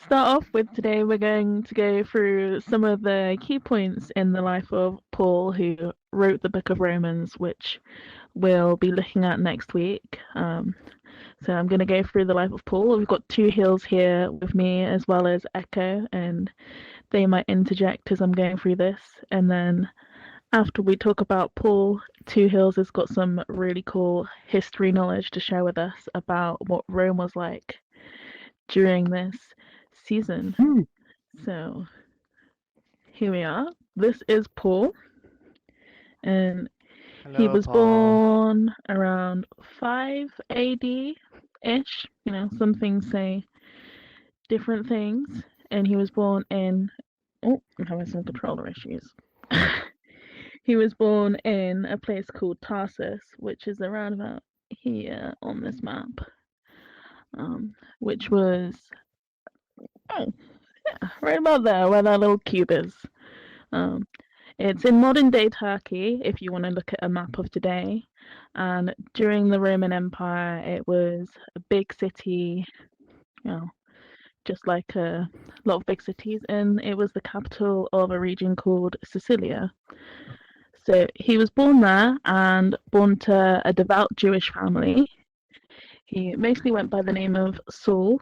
start off with today, we're going to go through some of the key points in the life of Paul, who wrote the book of Romans, which we'll be looking at next week. So I'm going to go through the life of Paul. We've got two Hills here with me, as well as Echo, and they might interject as I'm going through this. And then after we talk about Paul, Two Hills has got some really cool history knowledge to share with us about what Rome was like during this season. So here we are. This is Paul, and he Hello, was Paul. born around 5 AD ish. Some things say different things, and he was born in. Oh, I'm having some controller issues. He was born in a place called Tarsus, which is around about here on this map, which was right about there where that little cube is. It's in modern day Turkey, if you want to look at a map of today. And during the Roman Empire, it was a big city, just like a lot of big cities, and it was the capital of a region called Sicilia. So he was born there and born to a devout Jewish family. He mostly went by the name of Saul,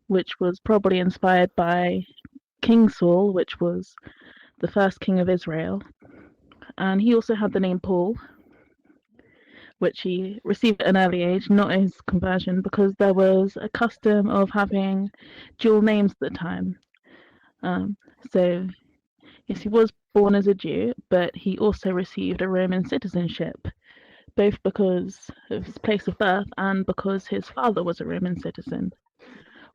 which was probably inspired by King Saul, which was the first king of Israel. And he also had the name Paul, which he received at an early age, not his conversion, because there was a custom of having dual names at the time. So, yes, he was born as a Jew, but he also received a Roman citizenship, both because of his place of birth and because his father was a Roman citizen,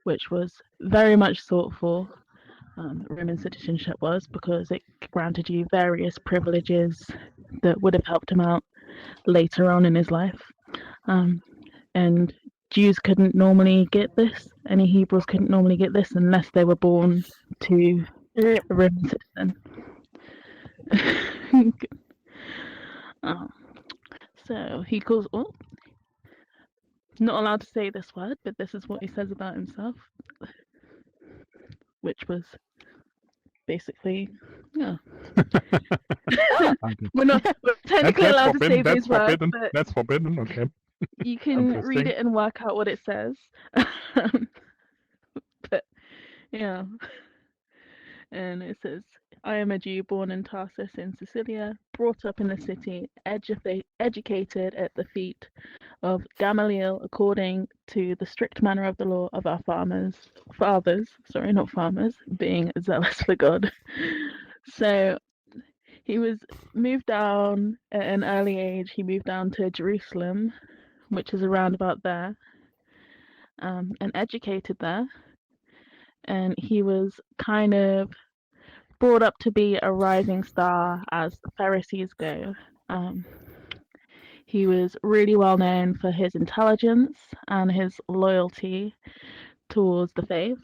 which was very much sought for. Roman citizenship was, because it granted you various privileges that would have helped him out later on in his life. And Jews couldn't normally get this, any Hebrews couldn't normally get this unless they were born to a Roman citizen. So he calls, not allowed to say this word, but this is what he says about himself, which was basically, we're technically allowed to say these words, but That's forbidden. Okay. you can read it and work out what it says. But yeah, and it says, I am a Jew born in Tarsus in Sicilia, brought up in the city, educated at the feet of Gamaliel according to the strict manner of the law of our fathers, being zealous for God. So he was moved down at an early age. He moved down to Jerusalem, which is around about there, and educated there. And he was kind of brought up to be a rising star as the Pharisees go. He was really well known for his intelligence and his loyalty towards the faith.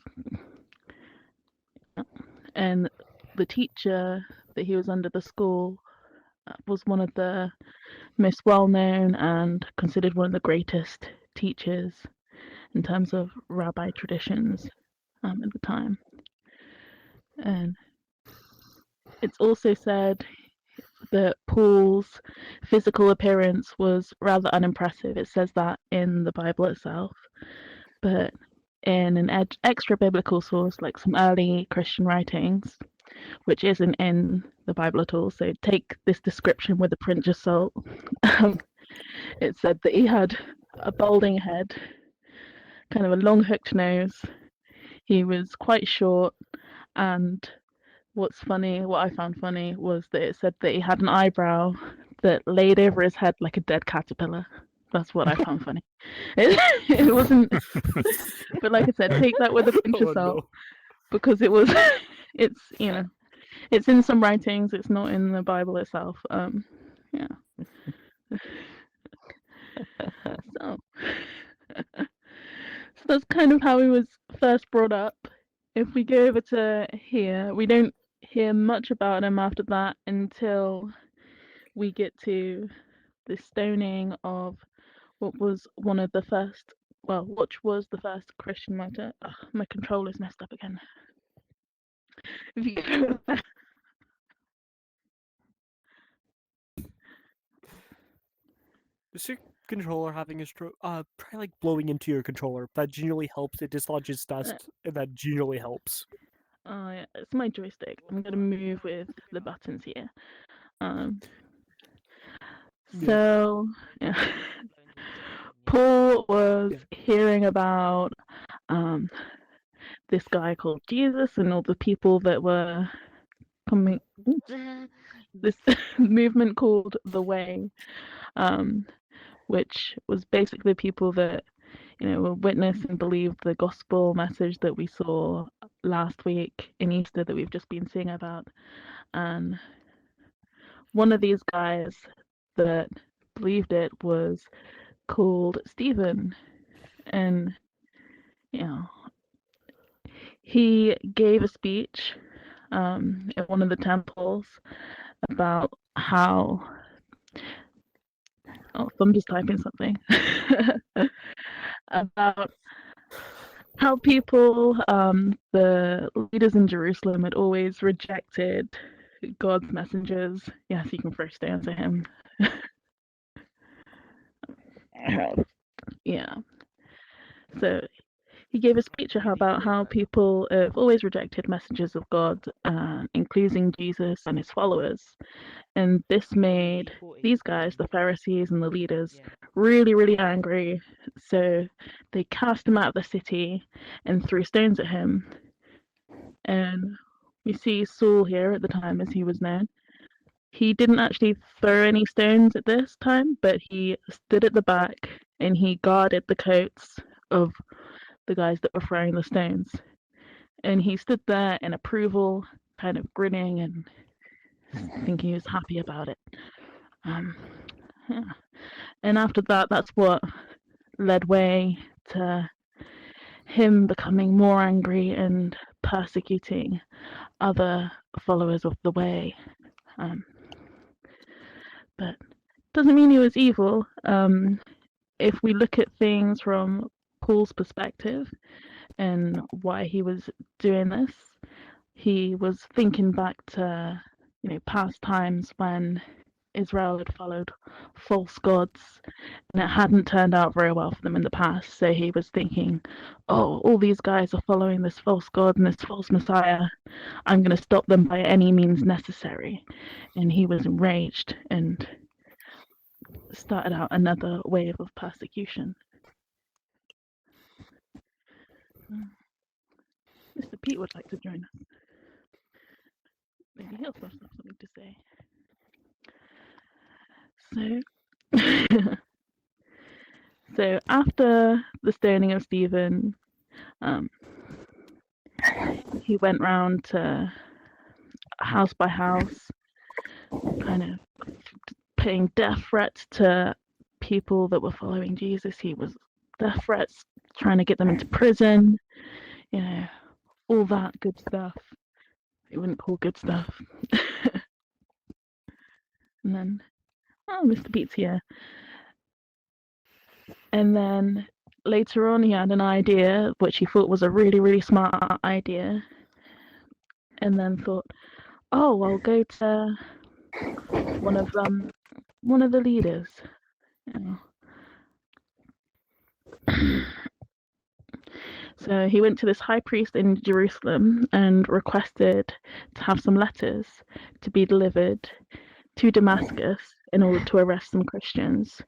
And the teacher that he was under, the school, was one of the most well-known and considered one of the greatest teachers in terms of rabbi traditions at the time. And it's also said that Paul's physical appearance was rather unimpressive. It says that in the Bible itself. But in an extra biblical source, like some early Christian writings, which isn't in the Bible at all, so take this description with a pinch of salt. It said that he had a balding head, kind of a long hooked nose. He was quite short, and what I found funny was that it said that he had an eyebrow that laid over his head like a dead caterpillar. That's what I found funny. It wasn't, but like I said, take that with a pinch of salt, because it's it's in some writings. It's not in the Bible itself. Yeah. So that's kind of how he was first brought up. If we go over to here, we don't hear much about him after that until we get to the stoning of what was one of the first which was the first Christian martyr. Ugh, my controller's messed up again. If you go there. Is your controller having a stroke? Try like blowing into your controller. That generally helps. It dislodges dust, and that generally helps. Yeah, it's my joystick. I'm gonna move with the buttons here. So yeah. Paul was hearing about this guy called Jesus and all the people that were coming. This movement called the Way, which was basically people that were witness and believed the gospel message that we saw last week in Easter that we've just been seeing about. And one of these guys that believed it was called Stephen, and he gave a speech in one of the temples about how I'm just typing something about how people, the leaders in Jerusalem, had always rejected God's messengers. Yes, you can throw stones at him. Yeah. So he gave a speech about how people have always rejected messengers of God, including Jesus and his followers. And this made these guys, the Pharisees and the leaders, really, really angry. So they cast him out of the city and threw stones at him. And we see Saul here at the time, as he was known. He didn't actually throw any stones at this time, but he stood at the back and he guarded the coats of the guys that were throwing the stones. And he stood there in approval, kind of grinning and thinking he was happy about it. Yeah. And after that, that's what led way to him becoming more angry and persecuting other followers of the way. But doesn't mean he was evil. If we look at things from Paul's perspective and why he was doing this, he was thinking back to past times when Israel had followed false gods and it hadn't turned out very well for them in the past. So he was thinking, oh, all these guys are following this false god and this false Messiah. I'm going to stop them by any means necessary. And he was enraged and started out another wave of persecution. Mr. Pete would like to join us. Maybe he'll also have something to say. So after the stoning of Stephen, he went round to house by house, kind of putting death threats to people that were following Jesus. He was death threats, trying to get them into prison, all that good stuff. He wouldn't call good stuff. And then, Mr. Pete's here. And then later on, he had an idea, which he thought was a really, really smart idea. And then thought, oh, I'll go to one of the leaders. So he went to this high priest in Jerusalem and requested to have some letters to be delivered to Damascus in order to arrest some Christians.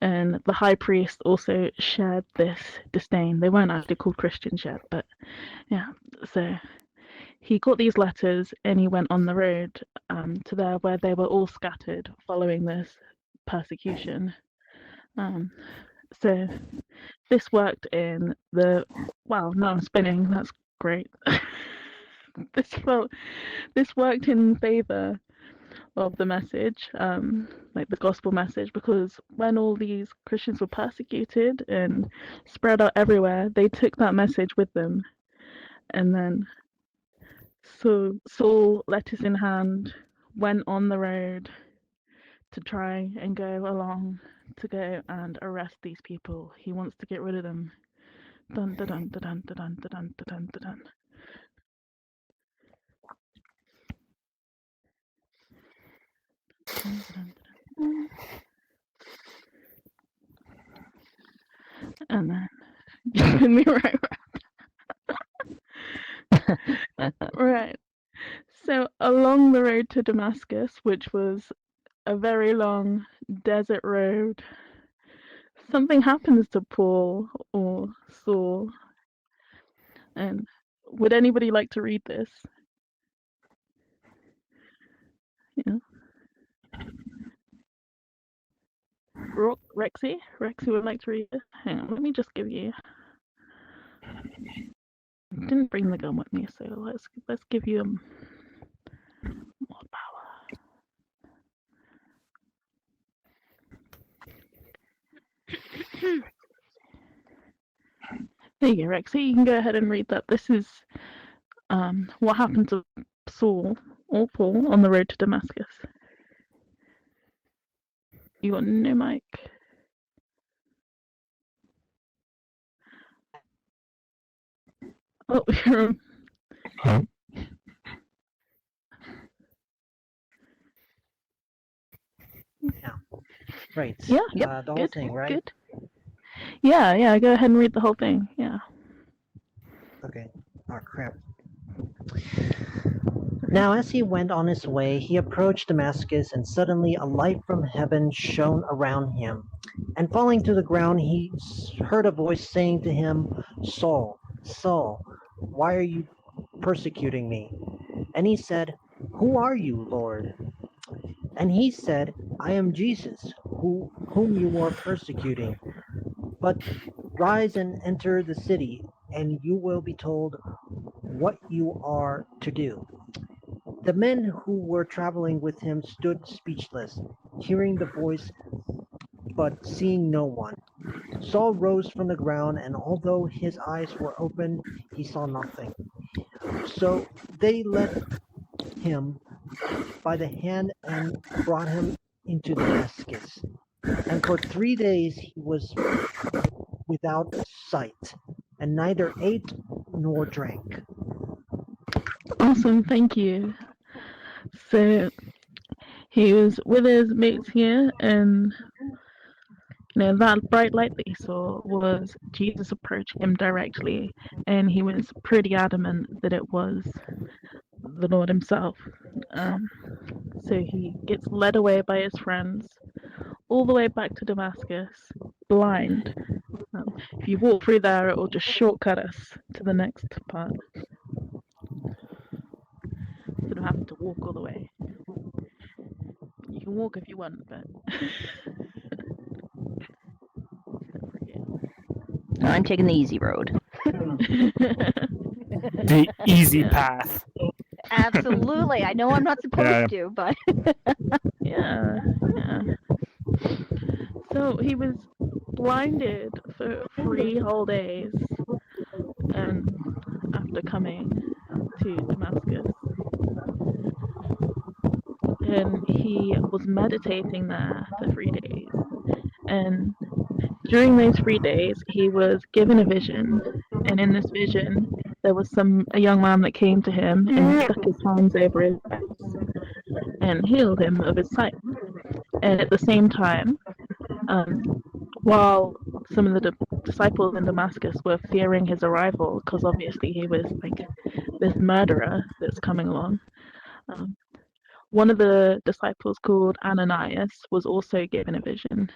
And the high priest also shared this disdain. They weren't actually called Christians yet, but yeah. So he got these letters and he went on the road to there where they were all scattered following this persecution. So this worked in the wow, no, I'm spinning. That's great. This worked in favor of the message, like the gospel message, because when all these Christians were persecuted and spread out everywhere, they took that message with them. And then so Saul, letters in hand, went on the road to try and go along to go and arrest these people. He wants to get rid of them. Dun dun dun dun dun dun dun dun dun dun. And then spin me right. So along the road to Damascus, which was a very long desert road, something happens to Paul or Saul. And would anybody like to read this? Yeah. Rexy would like to read it. Hang on, let me just give you. I didn't bring the gun with me, so let's give you more power. There you go, Rexy. You can go ahead and read that. This is what happened to Saul or Paul on the road to Damascus. You got no mic. Oh, Yeah. Right. Yeah. The whole Good. thing, right? Good. Yeah. Go ahead and read the whole thing. Yeah. Okay. Oh, crap. Now, as he went on his way, he approached Damascus, and suddenly a light from heaven shone around him. And falling to the ground, he heard a voice saying to him, Saul, Saul, why are you persecuting me? And he said, Who are you, Lord? And he said, I am Jesus, whom you are persecuting. But rise and enter the city, and you will be told what you are to do. The men who were traveling with him stood speechless, hearing the voice but seeing no one. Saul rose from the ground, and although his eyes were open, he saw nothing. So they led him by the hand and brought him into Damascus. And for 3 days he was without sight, and neither ate nor drank. Awesome. Thank you. So he was with his mates here, and that bright light that he saw was Jesus approaching him directly, and he was pretty adamant that it was the Lord himself. So he gets led away by his friends all the way back to Damascus, blind. If you walk through there, it will just shortcut us to the next part. Instead of having to walk all the way. You can walk if you want, but I'm taking the easy road. The easy path. Absolutely. I know I'm not supposed to, but yeah. So he was blinded for 3 whole days, and after coming to Damascus, and he was meditating there for 3 days. And during those 3 days, he was given a vision, and in this vision, there was a young man that came to him and stuck his hands over his eyes and healed him of his sight. And at the same time, while some of the disciples in Damascus were fearing his arrival, because obviously he was like this murderer that's coming along, one of the disciples called Ananias was also given a vision.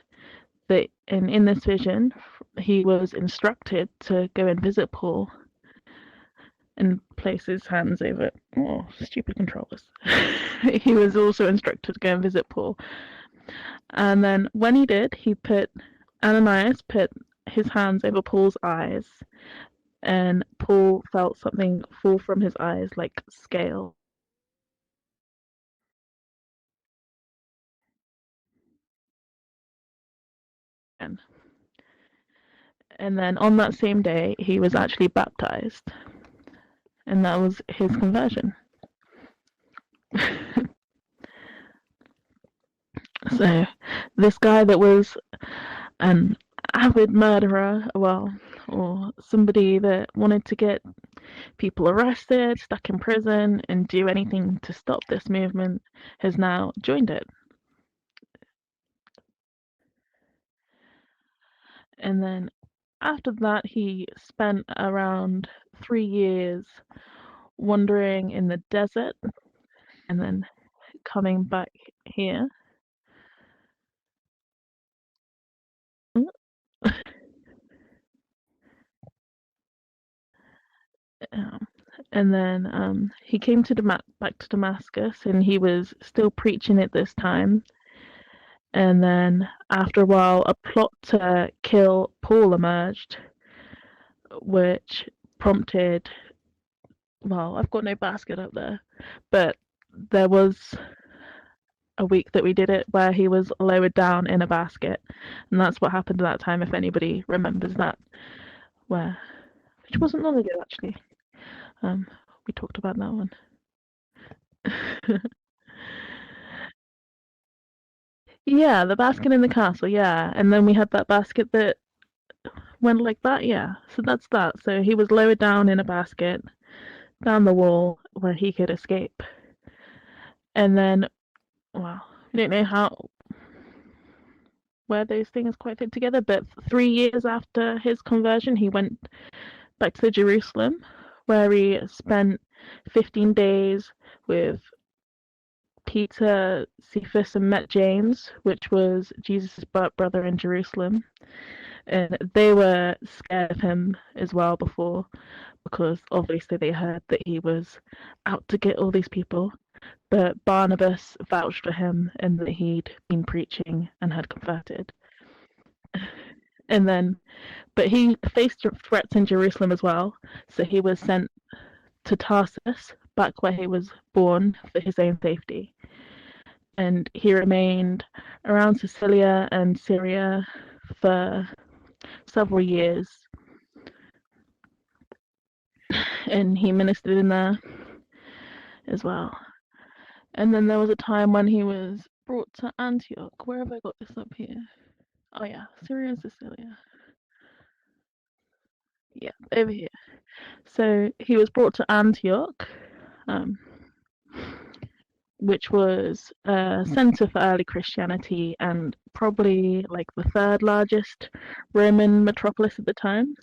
And in this vision, he was instructed to go and visit Paul and place his hands over. Oh, stupid controllers. He was also instructed to go and visit Paul. And then when he did, Ananias put his hands over Paul's eyes, and Paul felt something fall from his eyes like scale. And then on that same day, he was actually baptized. And that was his conversion. So this guy that was an avid murderer, well, or somebody that wanted to get people arrested, stuck in prison, and do anything to stop this movement, has now joined it. And then after that, he spent around 3 years wandering in the desert and then coming back here. And then he came to back to Damascus, and he was still preaching it this time. And then after a while, a plot to kill Paul emerged, which prompted. Well, I've got no basket up there, but there was a week that we did it where he was lowered down in a basket, and that's what happened at that time. If anybody remembers that, which wasn't long ago actually. We talked about that one. Yeah, the basket in the castle, yeah. And then we had that basket that went like that, yeah. So that's that. So he was lowered down in a basket down the wall where he could escape. And then, well, we don't know where those things quite fit together, but 3 years after his conversion, he went back to Jerusalem, where he spent 15 days with Peter, Cephas, and met James, which was Jesus' brother in Jerusalem. And they were scared of him as well before, because obviously they heard that he was out to get all these people. But Barnabas vouched for him and that he'd been preaching and had converted. And then, but he faced threats in Jerusalem as well, so he was sent to Tarsus, back where he was born, for his own safety. And he remained around Sicilia and Syria for several years. And he ministered in there as well. And then there was a time when he was brought to Antioch. Where have I got this up here? Oh yeah, Syria and Sicilia. Yeah, over here. So he was brought to Antioch, which was a center for early Christianity and probably like the third largest Roman metropolis at the time.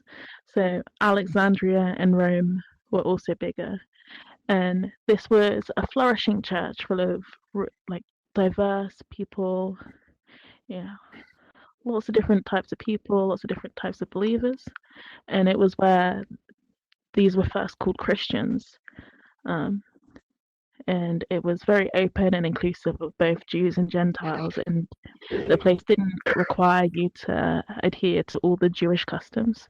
So Alexandria and Rome were also bigger. And this was a flourishing church full of like diverse people, yeah, lots of different types of people, lots of different types of believers. And it was where these were first called Christians. And it was very open and inclusive of both Jews and Gentiles, and the place didn't require you to adhere to all the Jewish customs.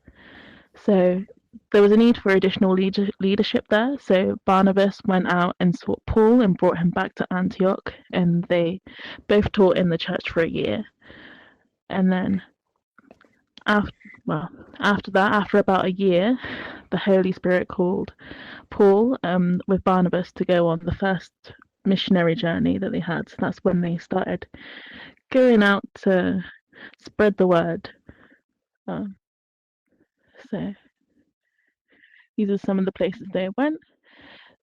So there was a need for additional leadership there. So Barnabas went out and sought Paul and brought him back to Antioch, and they both taught in the church for a year. And then after that, after about a year, the Holy Spirit called Paul with Barnabas to go on the first missionary journey that they had. So that's when they started going out to spread the word. So these are some of the places they went.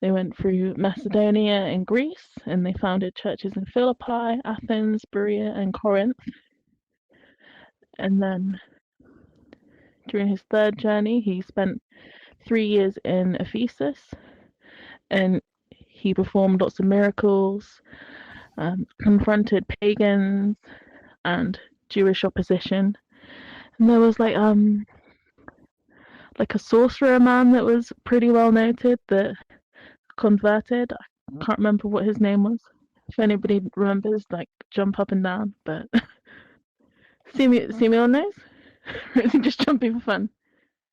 They went through Macedonia and Greece, and they founded churches in Philippi, Athens, Berea, and Corinth. And then during his third journey, he spent 3 years in Ephesus, and he performed lots of miracles, confronted pagans and Jewish opposition. And there was like a sorcerer man that was pretty well noted that converted. I can't remember what his name was. If anybody remembers, like jump up and down. But Simeon knows? Or is he just jumping for fun?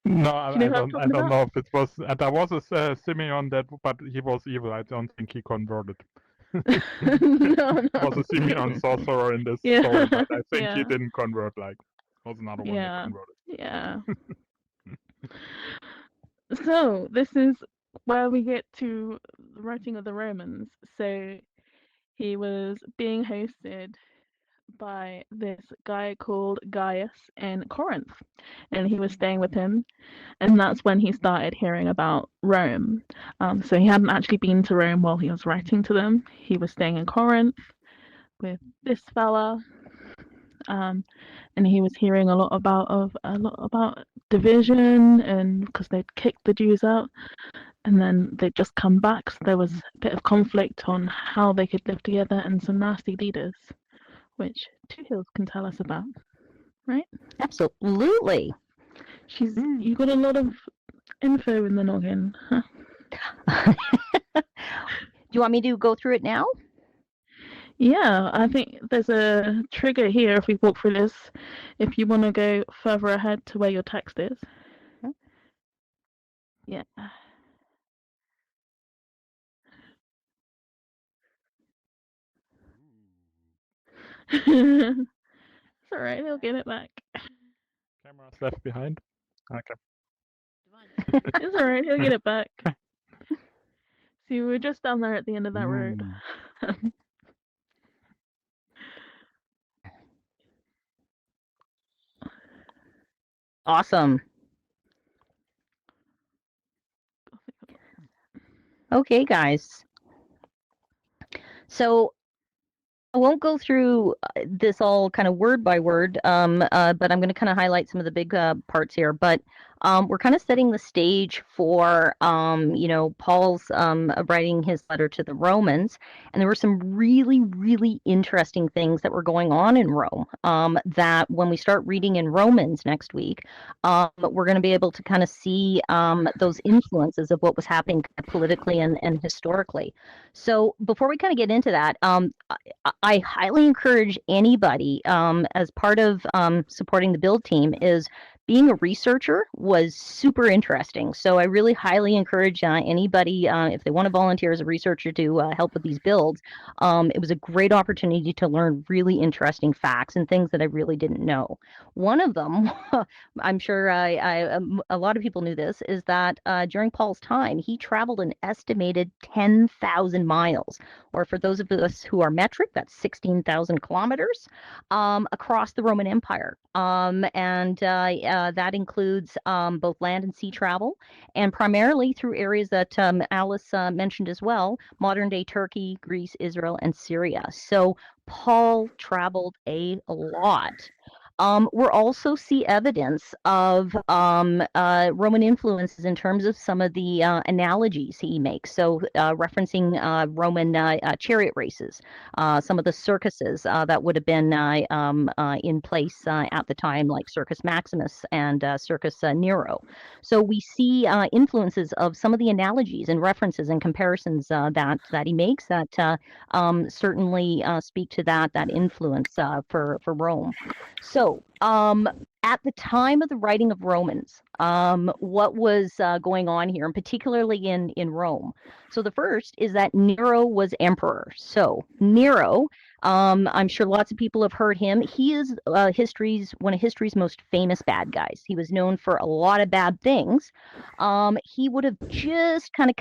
No, Do you know I who I'm don't. I talking don't about? know if it was. There was a Simeon that, but he was evil. I don't think he converted. No. There was a Simeon sorcerer in this Yeah. story, but I think he Yeah. didn't convert. Like, was another one that Yeah. converted. Yeah. So this is where we get to the writing of the Romans. So he was being hosted by this guy called Gaius in Corinth, and he was staying with him, and that's when he started hearing about Rome. So he hadn't actually been to Rome while he was writing to them. He was staying in Corinth with this fella, and he was hearing a lot about division, and because they'd kicked the Jews out, and then they'd just come back. So there was a bit of conflict on how they could live together, and some nasty leaders, which Two Hills can tell us about, right? Absolutely. You got a lot of info in the noggin, huh? Do you want me to go through it now? Yeah, I think there's a trigger here if we walk through this. If you want to go further ahead to where your text is. Okay. Yeah. It's alright, he'll get it back. Camera's left behind. Okay. It's alright, he'll get it back. See, we're just down there at the end of that road. Awesome. Okay, guys. So I won't go through this all kind of word by word, but I'm going to kind of highlight some of the big parts here. But we're kind of setting the stage for, Paul's writing his letter to the Romans. And there were some really, really interesting things that were going on in Rome that when we start reading in Romans next week, we're going to be able to kind of see those influences of what was happening politically and historically. So before we kind of get into that, I highly encourage anybody as part of supporting the build team is being a researcher was super interesting. So I really highly encourage anybody, if they want to volunteer as a researcher to help with these builds. It was a great opportunity to learn really interesting facts and things that I really didn't know. One of them, I'm sure a lot of people knew this, is that during Paul's time, he traveled an estimated 10,000 miles, or for those of us who are metric, that's 16,000 kilometers across the Roman Empire. And that includes both land and sea travel, and primarily through areas that Alice mentioned as well, modern-day Turkey, Greece, Israel, and Syria. So Paul traveled a lot. We'll also see evidence of Roman influences in terms of some of the analogies he makes. So referencing Roman chariot races, some of the circuses that would have been in place at the time, like Circus Maximus and Circus Nero. So we see influences of some of the analogies and references and comparisons that he makes that certainly speak to that influence for Rome. So, at the time of the writing of Romans, what was going on here, and particularly in Rome? So the first is that Nero was emperor. So Nero, I'm sure lots of people have heard him. He is one of history's most famous bad guys. He was known for a lot of bad things. He would have just kind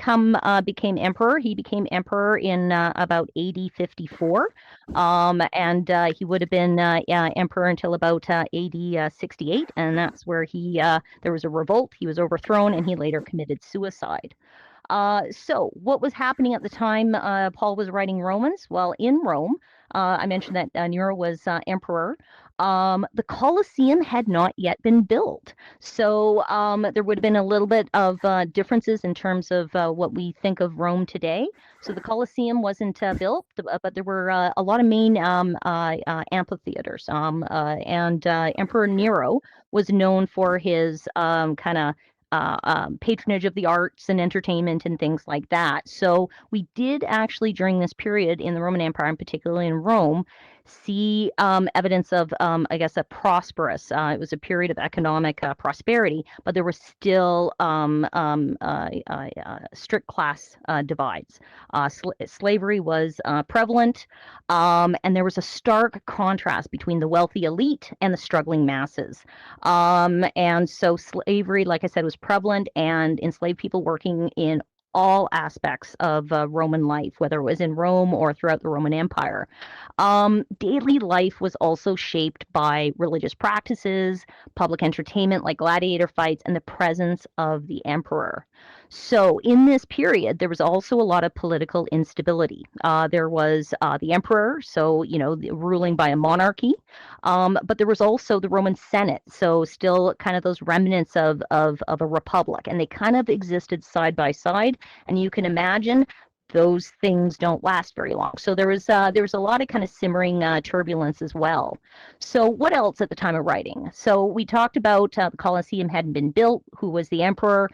of became emperor. He became emperor in about AD 54. And he would have been emperor until about AD 68, and that's where there was a revolt. He was overthrown, and he later committed suicide. So what was happening at the time Paul was writing Romans? Well, in Rome, I mentioned that Nero was emperor. The Colosseum had not yet been built. So there would have been a little bit of differences in terms of what we think of Rome today. So the Colosseum wasn't built, but there were a lot of main amphitheaters. And Emperor Nero was known for his kind of patronage of the arts and entertainment and things like that. So we did actually, during this period in the Roman Empire, and particularly in Rome, see evidence of, I guess, a prosperous. It was a period of economic prosperity, but there were still strict class divides. Slavery was prevalent, and there was a stark contrast between the wealthy elite and the struggling masses. And so slavery, like I said, was prevalent, and enslaved people working in all aspects of Roman life, whether it was in Rome or throughout the Roman Empire. Daily life was also shaped by religious practices, public entertainment like gladiator fights, and the presence of the emperor. So, in this period, there was also a lot of political instability. There was the emperor, so, ruling by a monarchy, but there was also the Roman Senate, so still kind of those remnants of a republic, and they kind of existed side by side. And you can imagine those things don't last very long. So there was a lot of kind of simmering turbulence as well. So what else at the time of writing? So we talked about the Colosseum hadn't been built. Who was the emperor?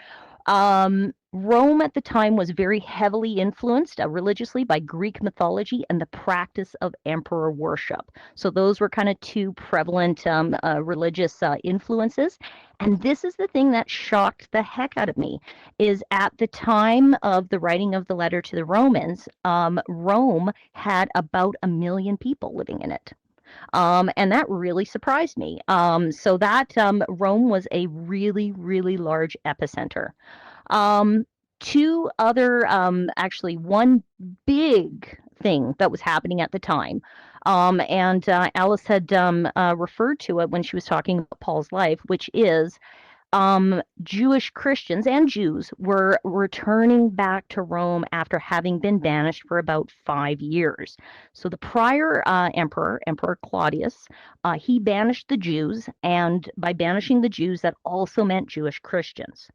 Rome at the time was very heavily influenced religiously by Greek mythology and the practice of emperor worship. So those were kind of two prevalent religious influences. And this is the thing that shocked the heck out of me, is at the time of the writing of the letter to the Romans, Rome had about 1 million people living in it. And that really surprised me. So that Rome was a really, really large epicenter. Two other, actually, one big thing that was happening at the time, and Alice had referred to it when she was talking about Paul's life, which is Jewish Christians and Jews were returning back to Rome after having been banished for about 5 years. So the prior emperor, Emperor Claudius, he banished the Jews, and by banishing the Jews, that also meant Jewish Christians.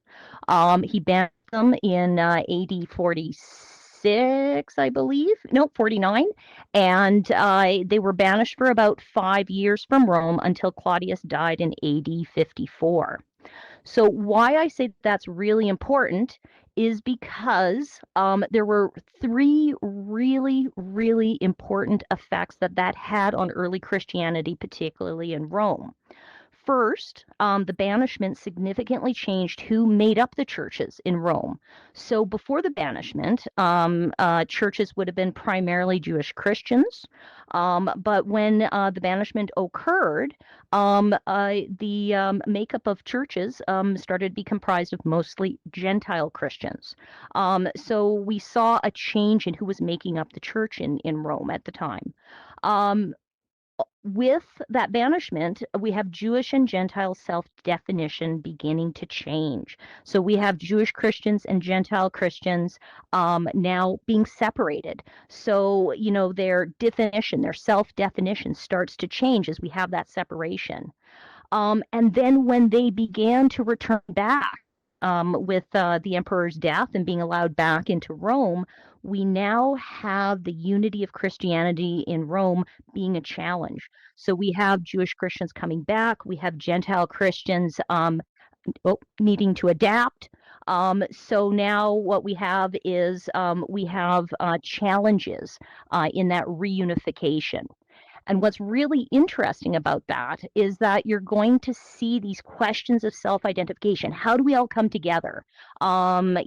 He banished them in AD 46, I believe. No, 49. And they were banished for about 5 years from Rome until Claudius died in AD 54. So why I say that's really important is because there were 3 really, really important effects that had on early Christianity, particularly in Rome. First, the banishment significantly changed who made up the churches in Rome. So before the banishment, churches would have been primarily Jewish Christians. But when the banishment occurred, the makeup of churches started to be comprised of mostly Gentile Christians. So we saw a change in who was making up the church in Rome at the time. With that banishment, we have Jewish and Gentile self-definition beginning to change. So we have Jewish Christians and Gentile Christians now being separated. So, their definition, their self-definition starts to change as we have that separation. And then when they began to return back with the emperor's death and being allowed back into Rome, we now have the unity of Christianity in Rome being a challenge. So we have Jewish Christians coming back. We have Gentile Christians needing to adapt. So now what we have is we have challenges in that reunification. And what's really interesting about that is that you're going to see these questions of self-identification. How do we all come together? And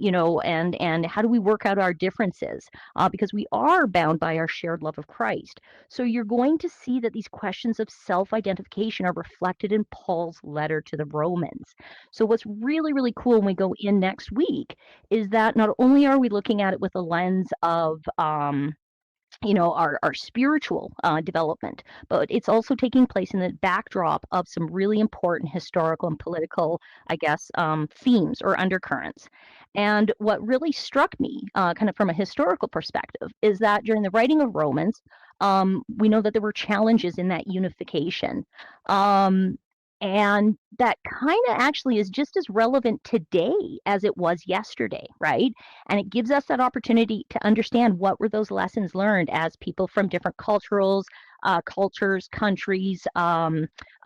how do we work out our differences? Because we are bound by our shared love of Christ. So you're going to see that these questions of self-identification are reflected in Paul's letter to the Romans. So what's really, really cool when we go in next week is that not only are we looking at it with a lens of our spiritual development, but it's also taking place in the backdrop of some really important historical and political, I guess, themes or undercurrents. And what really struck me, kind of from a historical perspective, is that during the writing of Romans, we know that there were challenges in that unification. And that kind of actually is just as relevant today as it was yesterday, right? And it gives us that opportunity to understand what were those lessons learned as people from different cultures, countries,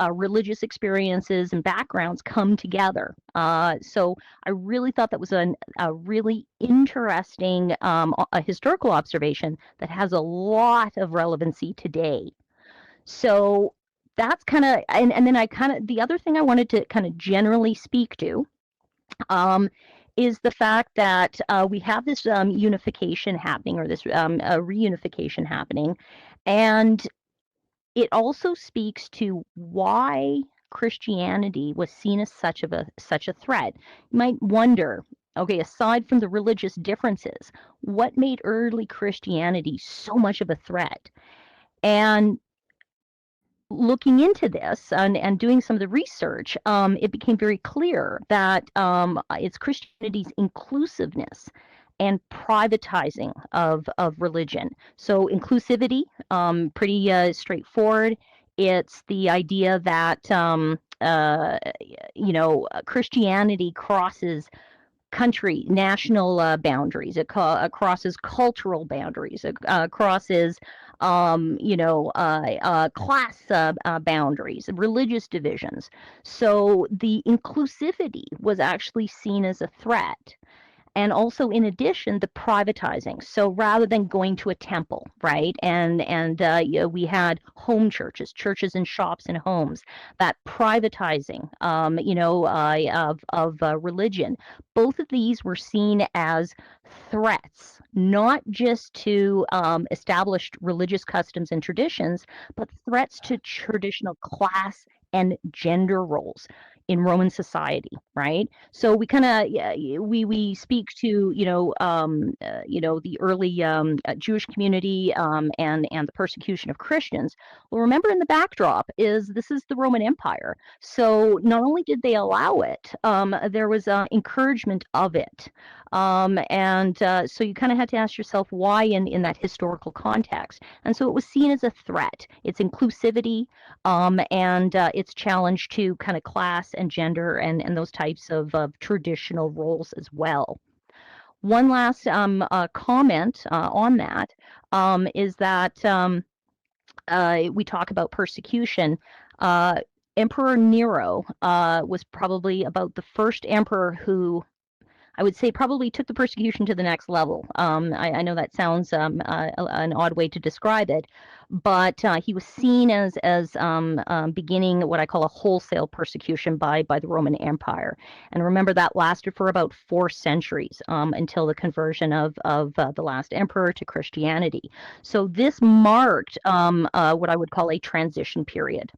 religious experiences and backgrounds come together. So I really thought that was a really interesting a historical observation that has a lot of relevancy today. So that's kind of, and then the other thing I wanted to kind of generally speak to is the fact that we have this unification happening, or this reunification happening, and it also speaks to why Christianity was seen as such a threat. You might wonder, Okay, aside from the religious differences, what made early Christianity so much of a threat? And looking into this and doing some of the research, it became very clear that it's Christianity's inclusiveness and privatizing of religion. So inclusivity, pretty straightforward. It's the idea that Christianity crosses country, national boundaries. It crosses cultural boundaries. It crosses, class boundaries, religious divisions. So the inclusivity was actually seen as a threat. And also, in addition, the privatizing. So rather than going to a temple, right, and we had home churches, churches and shops and homes. That privatizing, of religion. Both of these were seen as threats, not just to established religious customs and traditions, but threats to traditional class and gender roles in Roman society, right? So we kind of we speak to the early Jewish community and the persecution of Christians. Well, remember in the backdrop is this is the Roman Empire. So not only did they allow it, there was encouragement of it, so you kind of had to ask yourself why in that historical context. And so it was seen as a threat. Its inclusivity and its challenge to kind of class and gender and those types of traditional roles as well. One last comment on that is that we talk about persecution. Emperor Nero was probably about the first emperor who I would say probably took the persecution to the next level. I know that sounds an odd way to describe it, but he was seen as beginning what I call a wholesale persecution by the Roman Empire. And remember that lasted for about 4 centuries until the conversion of the last emperor to Christianity. So this marked what I would call a transition period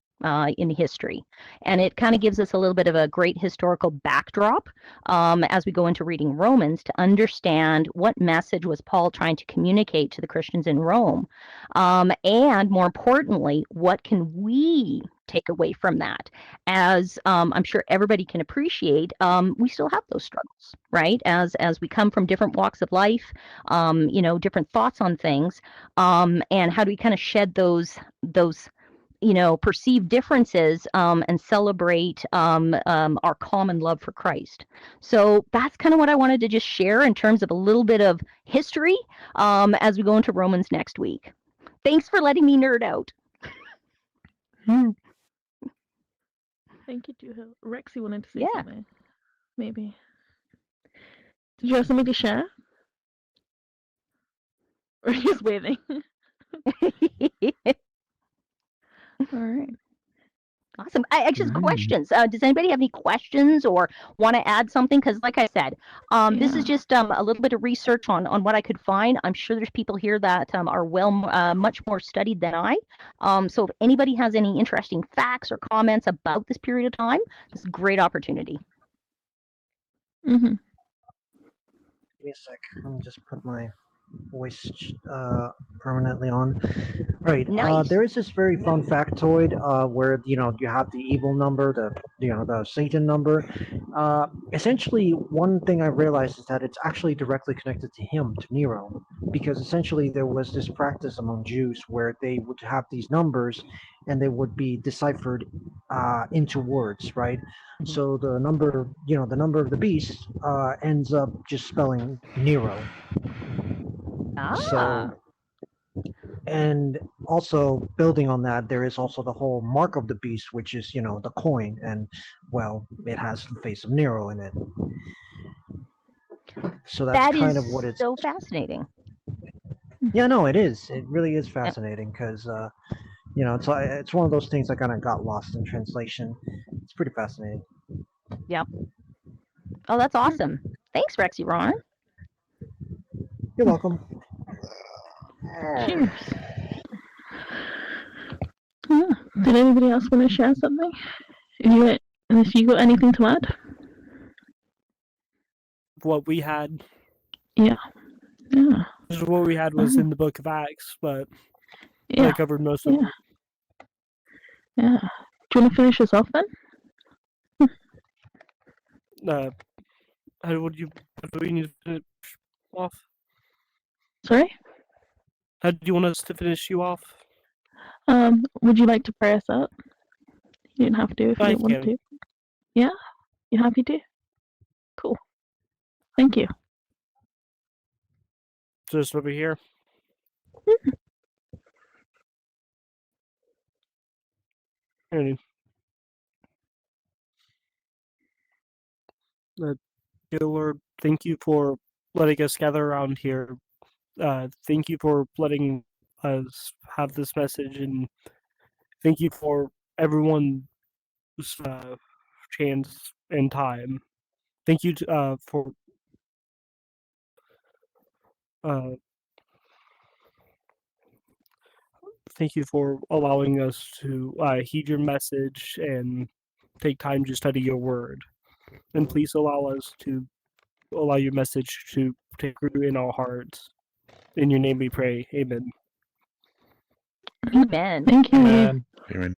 in history. And it kind of gives us a little bit of a great historical backdrop as we go into reading Romans to understand what message was Paul trying to communicate to the Christians in Rome. And more importantly, what can we take away from that? As I'm sure everybody can appreciate, we still have those struggles, right? As we come from different walks of life, different thoughts on things, and how do we kind of shed those perceived differences and celebrate our common love for Christ. So that's kind of what I wanted to just share in terms of a little bit of history as we go into Romans next week. Thanks for letting me nerd out. Thank you, Juhil. Rexy wanted to say Yeah. something. Maybe. Did you have something to share? Or just waving? All right. Awesome. Just questions. Does anybody have any questions or want to add something? Because like I said, this is just a little bit of research on what I could find. I'm sure there's people here that are much more studied than I. So if anybody has any interesting facts or comments about this period of time, this is a great opportunity. Mm-hmm. Give me a sec. Let me just put my voice permanently on. Right. Nice. There is this very fun factoid where you have the evil number, the Satan number. Essentially, one thing I realized is that it's actually directly connected to him, to Nero, because essentially there was this practice among Jews where they would have these numbers, and they would be deciphered into words, right? So the number, the number of the beast ends up just spelling Nero. So, and also building on that, there is also the whole mark of the beast, which is, the coin, and well, it has the face of Nero in it. So that's kind of what it's so fascinating. Yeah, no, it is. It really is fascinating because, it's one of those things that kind of got lost in translation. It's pretty fascinating. Yep. Oh, that's awesome. Thanks, Rexy Ron. You're welcome. Cheers. Did anybody else want to share something? If you got anything to add? what we had. Yeah. What we had was in the Book of Acts, but Yeah. I covered most of it. Yeah. Do you want to finish us off then? How would you? Do we need to finish off? Sorry? How do you want us to finish you off? Would you like to pray us out? You don't have to if you I don't want can. to. Yeah? You happy to? Cool. Thank you. Just over here. And, dear Lord, thank you for letting us gather around here. Thank you for letting us have this message, and thank you for everyone's chance and time. Thank you for thank you for allowing us to heed your message and take time to study your word. And please allow your message to take root in our hearts. In your name we pray. Amen. Amen. Thank you. Amen. Amen.